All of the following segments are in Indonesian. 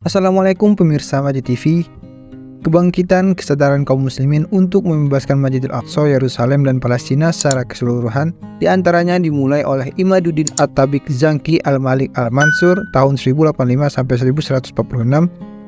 Assalamualaikum pemirsa Majid TV. Kebangkitan kesadaran kaum muslimin untuk membebaskan Masjidil Aqsa, Yerusalem dan Palestina secara keseluruhan diantaranya dimulai oleh Imaduddin At-Tabiq Zanki Al-Malik Al-Mansur tahun 1085 sampai 1146.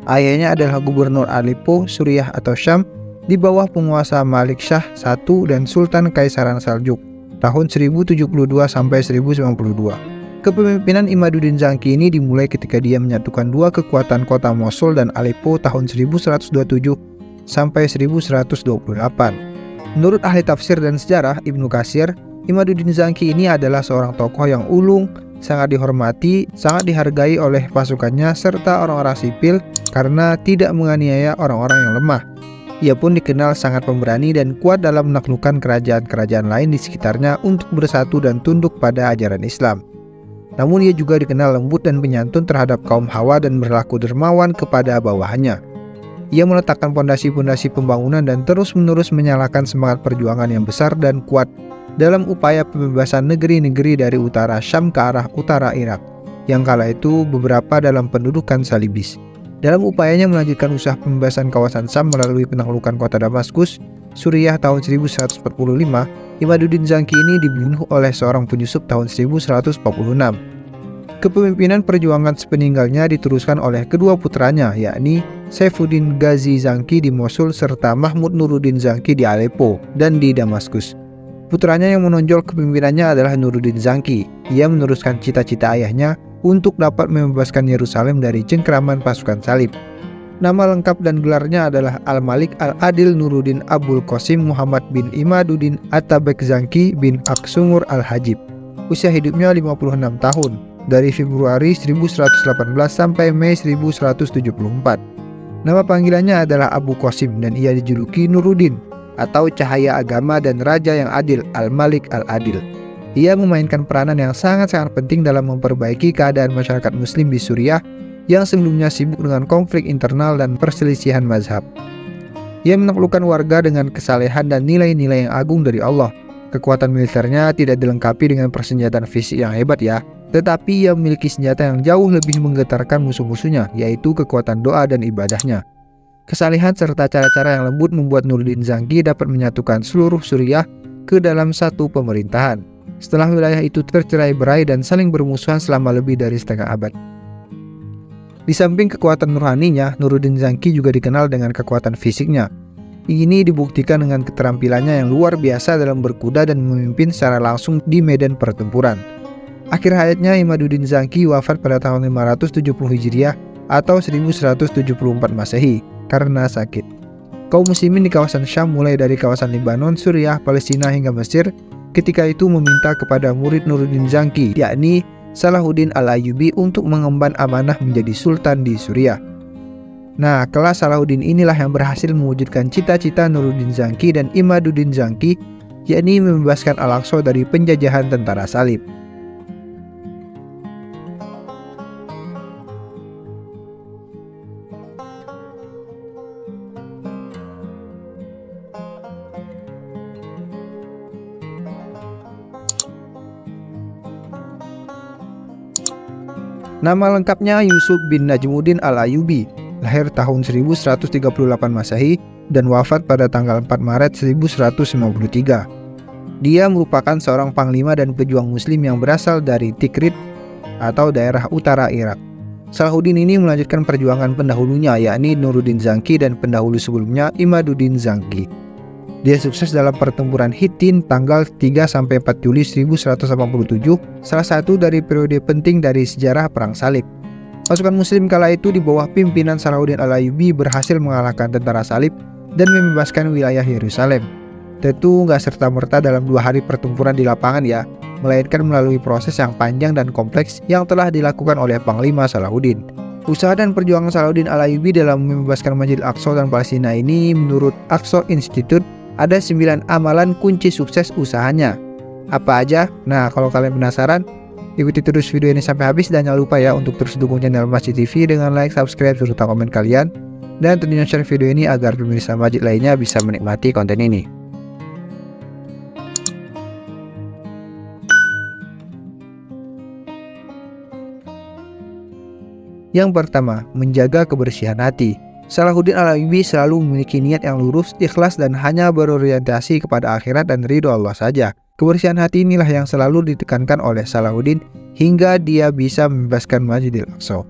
Ayahnya adalah gubernur Aleppo, Suriah atau Syam di bawah penguasa Malik Shah I dan Sultan Kaisaran Saljuk tahun 1072 sampai 1092. Kepemimpinan Imaduddin Zanki ini dimulai ketika dia menyatukan dua kekuatan kota Mosul dan Aleppo tahun 1127 sampai 1128. Menurut ahli tafsir dan sejarah Ibnu Katsir, Imaduddin Zanki ini adalah seorang tokoh yang ulung, sangat dihormati, sangat dihargai oleh pasukannya serta orang-orang sipil karena tidak menganiaya orang-orang yang lemah. Ia pun dikenal sangat pemberani dan kuat dalam menaklukkan kerajaan-kerajaan lain di sekitarnya untuk bersatu dan tunduk pada ajaran Islam. Namun ia juga dikenal lembut dan penyantun terhadap kaum Hawa dan berlaku dermawan kepada bawahannya. Ia meletakkan pondasi-pondasi pembangunan dan terus-menerus menyalakan semangat perjuangan yang besar dan kuat dalam upaya pembebasan negeri-negeri dari utara Syam ke arah utara Irak, yang kala itu beberapa dalam pendudukan Salibis. Dalam upayanya melanjutkan usaha pembebasan kawasan Syam melalui penaklukan kota Damaskus, Suriah tahun 1145, Imaduddin Zanki ini dibunuh oleh seorang penyusup tahun 1146. Kepemimpinan perjuangan sepeninggalnya diteruskan oleh kedua putranya, yakni Saifuddin Ghazi Zanki di Mosul serta Mahmud Nuruddin Zanki di Aleppo dan di Damaskus. Putranya yang menonjol kepemimpinannya adalah Nuruddin Zanki. Ia meneruskan cita-cita ayahnya untuk dapat membebaskan Yerusalem dari cengkraman pasukan Salib. Nama lengkap dan gelarnya adalah Al-Malik Al-Adil Nuruddin Abul Qasim Muhammad bin Imaduddin At-Tabiq Zanki bin Aksungur Al-Hajib. Usia hidupnya 56 tahun, dari Februari 1118 sampai Mei 1174. Nama panggilannya adalah Abu Qasim dan ia dijuluki Nuruddin atau Cahaya Agama dan Raja yang Adil, Al-Malik Al-Adil. Ia memainkan peranan yang sangat-sangat penting dalam memperbaiki keadaan masyarakat muslim di Suriah yang sebelumnya sibuk dengan konflik internal dan perselisihan mazhab. Ia menaklukkan warga dengan kesalehan dan nilai-nilai yang agung dari Allah. Kekuatan militernya tidak dilengkapi dengan persenjataan fisik yang hebat ya, tetapi ia memiliki senjata yang jauh lebih menggetarkan musuh-musuhnya, yaitu kekuatan doa dan ibadahnya. Kesalehan serta cara-cara yang lembut membuat Nuruddin Zanki dapat menyatukan seluruh Suriah ke dalam satu pemerintahan. Setelah wilayah itu tercerai-berai dan saling bermusuhan selama lebih dari setengah abad. Di samping kekuatan nuraninya, Nuruddin Zanki juga dikenal dengan kekuatan fisiknya. Ini dibuktikan dengan keterampilannya yang luar biasa dalam berkuda dan memimpin secara langsung di medan pertempuran. Akhir hayatnya Imaduddin Zanki wafat pada tahun 570 Hijriah atau 1174 Masehi karena sakit. Kaum muslimin di kawasan Syam mulai dari kawasan Lebanon, Suriah, Palestina hingga Mesir ketika itu meminta kepada murid Nuruddin Zanki, yakni Salahuddin Al-Ayyubi untuk mengemban amanah menjadi sultan di Suriah. Nah, kelas Salahuddin inilah yang berhasil mewujudkan cita-cita Nuruddin Zanki dan Imaduddin Zanki, yakni membebaskan Al-Aqsa dari penjajahan tentara Salib. Nama lengkapnya Yusuf bin Najmuddin Al-Ayyubi, lahir tahun 1138 Masehi dan wafat pada tanggal 4 Maret 1153. Dia merupakan seorang panglima dan pejuang muslim yang berasal dari Tikrit atau daerah utara Irak. Salahuddin ini melanjutkan perjuangan pendahulunya, yakni Nuruddin Zanki, dan pendahulu sebelumnya Imaduddin Zanki. Dia sukses dalam pertempuran Hittin tanggal 3-4 Juli 1187, salah satu dari periode penting dari sejarah Perang Salib. Pasukan muslim kala itu di bawah pimpinan Salahuddin Al-Ayyubi berhasil mengalahkan tentara Salib dan membebaskan wilayah Yerusalem. Tentu nggak serta-merta dalam 2 hari pertempuran di lapangan ya, melainkan melalui proses yang panjang dan kompleks yang telah dilakukan oleh Panglima Salahuddin. Usaha dan perjuangan Salahuddin Al-Ayyubi dalam membebaskan Masjidil Aqsa dan Palestina ini menurut Aqsa Institute ada 9 amalan kunci sukses usahanya. Apa aja? Nah, kalau kalian penasaran, ikuti terus video ini sampai habis dan jangan lupa ya untuk terus dukung channel Majid TV dengan like, subscribe, serta komen kalian. Dan tentunya share video ini agar pemirsa Majid lainnya bisa menikmati konten ini. Yang pertama, menjaga kebersihan hati. Salahuddin Al-Ayyubi selalu memiliki niat yang lurus, ikhlas, dan hanya berorientasi kepada akhirat dan ridho Allah saja. Kebersihan hati inilah yang selalu ditekankan oleh Salahuddin hingga dia bisa membebaskan Masjidil Aqsa.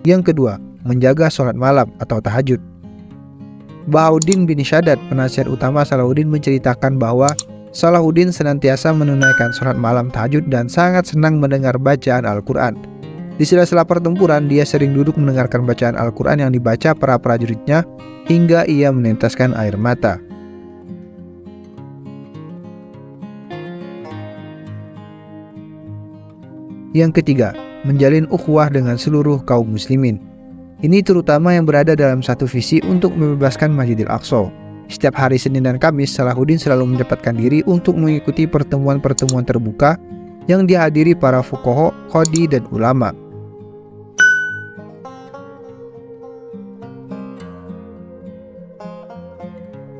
Yang kedua, menjaga sholat malam atau tahajud. Bahauddin bin Shaddad, penasihat utama Salahuddin, menceritakan bahwa Salahuddin senantiasa menunaikan sholat malam tahajud dan sangat senang mendengar bacaan Al-Quran. Di sela-sela pertempuran, dia sering duduk mendengarkan bacaan Al-Quran yang dibaca para prajuritnya hingga ia meneteskan air mata. Yang ketiga, menjalin ukhuwah dengan seluruh kaum muslimin. Ini terutama yang berada dalam satu visi untuk membebaskan Masjidil Aqsa. Setiap hari Senin dan Kamis, Salahuddin selalu menyempatkan diri untuk mengikuti pertemuan-pertemuan terbuka yang dihadiri para fuqaha, qadhi, dan ulama.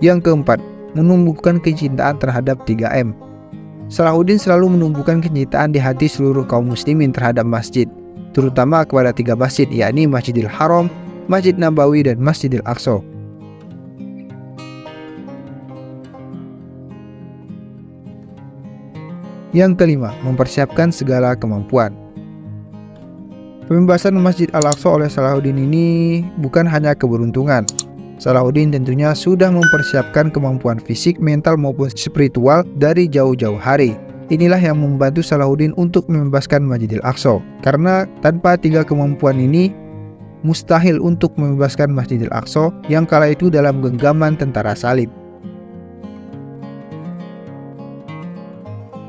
Yang keempat, menumbuhkan kecintaan terhadap 3M. Salahuddin selalu menumbuhkan kecintaan di hati seluruh kaum muslimin terhadap masjid, terutama kepada 3 masjid, yakni Masjidil Haram, Masjid Nabawi, dan Masjidil Aqsa. Yang kelima, mempersiapkan segala kemampuan. Pembebasan Masjid Al-Aqsa oleh Salahuddin ini bukan hanya keberuntungan. Salahuddin tentunya sudah mempersiapkan kemampuan fisik, mental, maupun spiritual dari jauh-jauh hari. Inilah yang membantu Salahuddin untuk membebaskan Masjidil Aqsa. Karena tanpa 3 kemampuan ini, mustahil untuk membebaskan Masjidil Aqsa yang kala itu dalam genggaman tentara salib.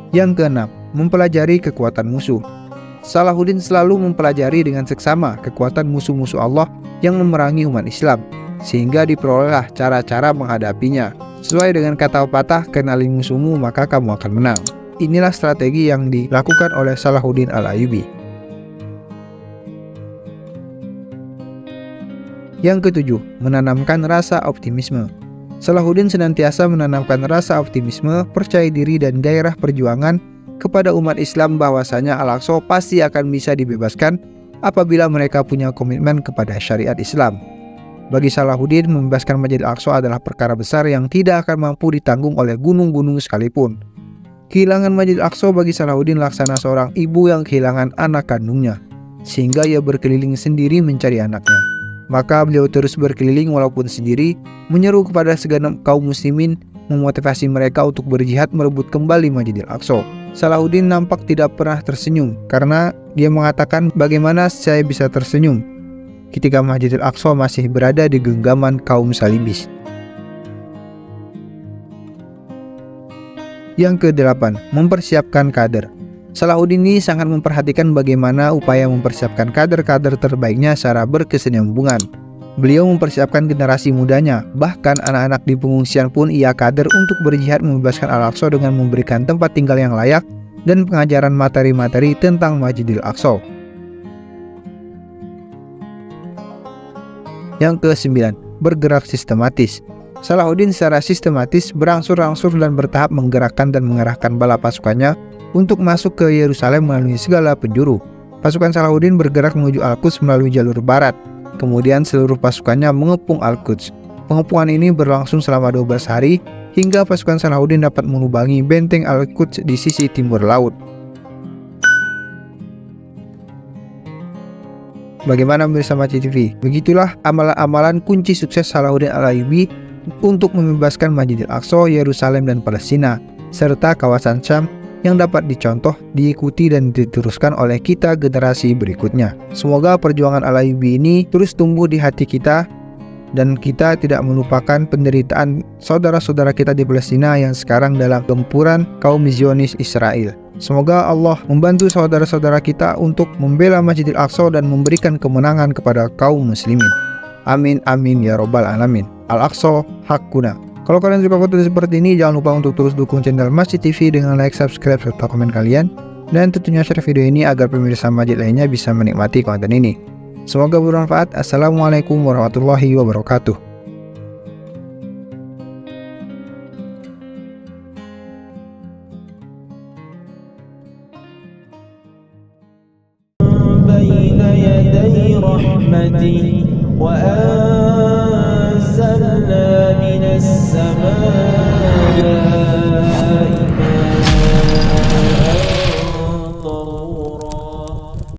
Yang keenam, mempelajari kekuatan musuh. Salahuddin selalu mempelajari dengan seksama kekuatan musuh-musuh Allah yang memerangi umat Islam, sehingga diperolehlah cara-cara menghadapinya. Sesuai dengan kata pepatah, kenali musuhmu maka kamu akan menang. Inilah strategi yang dilakukan oleh Salahuddin Al-Ayyubi. Yang ketujuh, menanamkan rasa optimisme. Salahuddin senantiasa menanamkan rasa optimisme, percaya diri, dan gairah perjuangan kepada umat Islam bahwasanya Al-Aqsa pasti akan bisa dibebaskan apabila mereka punya komitmen kepada syariat Islam. Bagi Salahuddin, membebaskan Masjidil Aqsa adalah perkara besar yang tidak akan mampu ditanggung oleh gunung-gunung sekalipun. Kehilangan Masjidil Aqsa bagi Salahuddin laksana seorang ibu yang kehilangan anak kandungnya, sehingga ia berkeliling sendiri mencari anaknya. Maka beliau terus berkeliling walaupun sendiri, menyeru kepada segenap kaum muslimin, memotivasi mereka untuk berjihad merebut kembali Masjidil Aqsa. Salahuddin nampak tidak pernah tersenyum, karena dia mengatakan, bagaimana saya bisa tersenyum ketika Masjidil Aqsa masih berada di genggaman kaum salibis. Yang ke-8, mempersiapkan kader. Salahuddin ini sangat memperhatikan bagaimana upaya mempersiapkan kader-kader terbaiknya secara berkesinambungan. Beliau mempersiapkan generasi mudanya, bahkan anak-anak di pengungsian pun ia kader untuk berjihad membebaskan Al-Aqsa dengan memberikan tempat tinggal yang layak dan pengajaran materi-materi tentang Masjidil Aqsa. Yang ke-9, bergerak sistematis. Salahuddin secara sistematis berangsur-angsur dan bertahap menggerakkan dan mengerahkan bala pasukannya untuk masuk ke Yerusalem melalui segala penjuru. Pasukan Salahuddin bergerak menuju Al-Quds melalui jalur barat. Kemudian seluruh pasukannya mengepung Al-Quds. Pengepungan ini berlangsung selama 12 hari hingga pasukan Salahuddin dapat menubangi benteng Al-Quds di sisi timur laut. Bagaimana pemirsa Maci TV? Begitulah amalan-amalan kunci sukses Salahuddin Al-Ayyubi untuk membebaskan Masjidil Aqsa, Yerusalem, dan Palestina, serta kawasan Syam yang dapat dicontoh, diikuti, dan diteruskan oleh kita generasi berikutnya. Semoga perjuangan Al-Ayyubi ini terus tumbuh di hati kita dan kita tidak melupakan penderitaan saudara-saudara kita di Palestina yang sekarang dalam gempuran kaum Zionis Israel. Semoga Allah membantu saudara-saudara kita untuk membela Masjidil Aqsa dan memberikan kemenangan kepada kaum muslimin. Amin amin ya robbal alamin. Al-Aqsa haqquna. Kalau kalian suka konten seperti ini, jangan lupa untuk terus dukung channel Maci TV dengan like, subscribe, serta komen kalian. Dan tentunya share video ini agar pemirsa Majid lainnya bisa menikmati konten ini. Semoga bermanfaat. Assalamualaikum warahmatullahi wabarakatuh. برحمته وأنزل